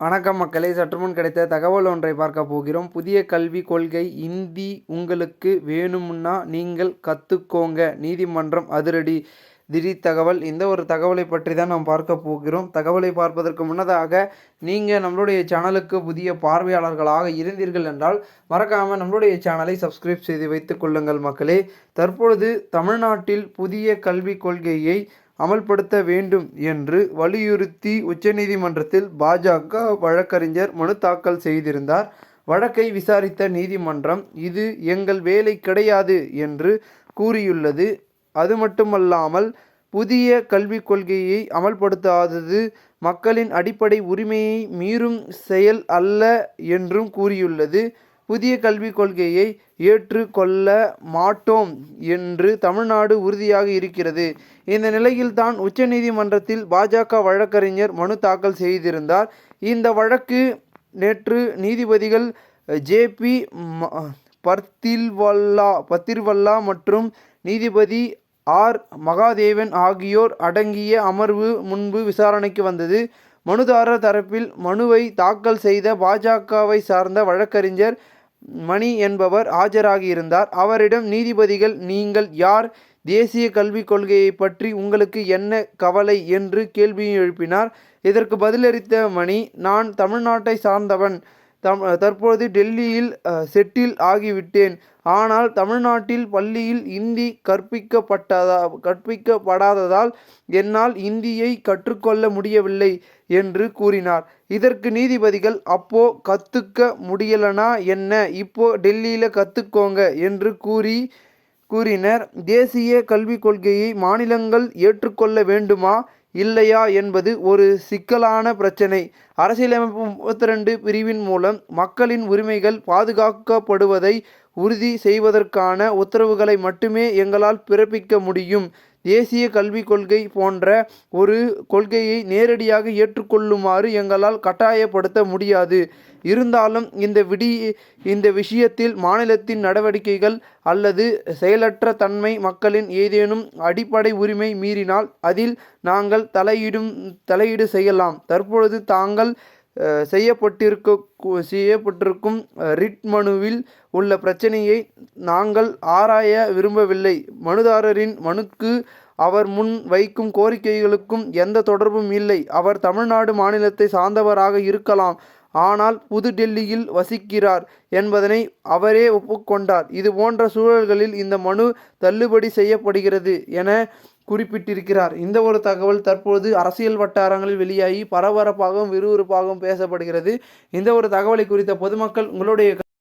வணக்கம் மக்களே, சற்றுமுன் கிடைத்த தகவல் ஒன்றை பார்க்க போகிறோம். புதிய கல்விக் கொள்கை இந்தி உங்களுக்கு வேணும்னா நீங்கள் கற்றுக்கோங்க, நீதிமன்றம் அதிரடி. திடீர் தகவல். இந்த ஒரு தகவலை பற்றி தான் நாம் பார்க்க போகிறோம். தகவலை பார்ப்பதற்கு முன்னதாக நீங்கள் நம்மளுடைய சேனலுக்கு புதிய பார்வையாளர்களாக இருந்தீர்கள் என்றால் மறக்காமல் நம்மளுடைய சேனலை சப்ஸ்கிரைப் செய்து வைத்துக் கொள்ளுங்கள் மக்களே. தற்பொழுது தமிழ்நாட்டில் புதிய கல்விக் கொள்கையை அமல்படுத்த வேண்டும் என்று வலியுறுத்தி உச்சநீதிமன்றத்தில் பாஜக வழக்கறிஞர் மனு தாக்கல் செய்திருந்தார். வழக்கை விசாரித்த நீதிமன்றம் இது எங்கள் வேலை கிடையாது என்று கூறியுள்ளது. அது மட்டுமல்லாமல் புதிய கல்விக் கொள்கையை அமல்படுத்தாதது மக்களின் அடிப்படை உரிமையை மீறும் செயல் அல்ல என்றும் கூறியுள்ளது. புதிய கல்விக் கொள்கையை ஏற்றுக்கொள்ள மாட்டோம் என்று தமிழ்நாடு உறுதியாக இருக்கிறது. இந்த நிலையில்தான் உச்சநீதிமன்றத்தில் பாஜக வழக்கறிஞர் மனு தாக்கல் செய்திருந்தார். இந்த வழக்கு நேற்று நீதிபதிகள் ஜே.பி. பத்திர்வல்லா மற்றும் நீதிபதி ஆர். மகாதேவன் ஆகியோர் அடங்கிய அமர்வு முன்பு விசாரணைக்கு வந்தது. மனுதாரர் தரப்பில் மனுவை தாக்கல் செய்த பாஜகவை சார்ந்த வழக்கறிஞர் மணி என்பவர் ஆஜராகியிருந்தார். அவரிடம் நீதிபதிகள் நீங்கள் யார், தேசிய கல்விக் கொள்கையை பற்றி உங்களுக்கு என்ன கவலை என்று கேள்வி எழுப்பினார். இதற்கு பதிலளித்த மணி, நான் தமிழ்நாட்டை சார்ந்தவன், தற்போது டெல்லியில் செட்டில் ஆகிவிட்டேன். ஆனால் தமிழ்நாட்டில் பள்ளியில் இந்தி கற்பிக்கப்படாததால் என்னால் இந்தியை கற்றுக்கொள்ள முடியவில்லை என்று கூறினார். இதற்கு நீதிபதிகள் அப்போ கற்றுக்க முடியலனா என்ன, இப்போ டெல்லியில் கற்றுக்கோங்க என்று கூறினர். தேசிய கல்விக் கொள்கையை மாநிலங்கள் ஏற்றுக்கொள்ள வேண்டுமா இல்லையா என்பது ஒரு சிக்கலான பிரச்சனை. அரசியலமைப்பு 32 பிரிவின் மூலம் மக்களின் உரிமைகள் பாதுகாக்கப்படுவதை உறுதி செய்வதற்கான உத்தரவுகளை மட்டுமே எங்களால் பிறப்பிக்க முடியும். தேசிய கல்விக் கொள்கை போன்ற ஒரு கொள்கையை நேரடியாக ஏற்றுக்கொள்ளுமாறு எங்களால் கட்டாயப்படுத்த முடியாது. இருந்தாலும் இந்த விஷயத்தில் மாநிலத்தின் நடவடிக்கைகள் அல்லது செயலற்ற தன்மை மக்களின் ஏதேனும் அடிப்படை உரிமை மீறினால் அதில் நாங்கள் தலையீடு செய்யலாம். தற்பொழுது தாங்கள் செய்யப்பட்டிருக்கும் ரிட் மனுவில் உள்ள பிரச்சனையை நாங்கள் ஆராய விரும்பவில்லை. மனுதாரரின் மனுக்கு அவர் முன் வைக்கும் கோரிக்கைகளுக்கும் எந்த தொடர்பும் இல்லை. அவர் தமிழ்நாடு மாநிலத்தை சார்ந்தவராக இருக்கலாம், ஆனால் புது டெல்லியில் வசிக்கிறார் என்பதனை அவரே ஒப்புக்கொண்டார். இது போன்ற சூழல்களில் இந்த மனு தள்ளுபடி செய்யப்படுகிறது என குறிப்பிட்டிருக்கிறார். இந்த ஒரு தகவல் தற்போது அரசியல் வட்டாரங்களில் வெளியாகி பரபரப்பாகவும் விறுவிறுப்பாகவும் பேசப்படுகிறது. இந்த ஒரு தகவலை குறித்த பொதுமக்கள் உங்களுடைய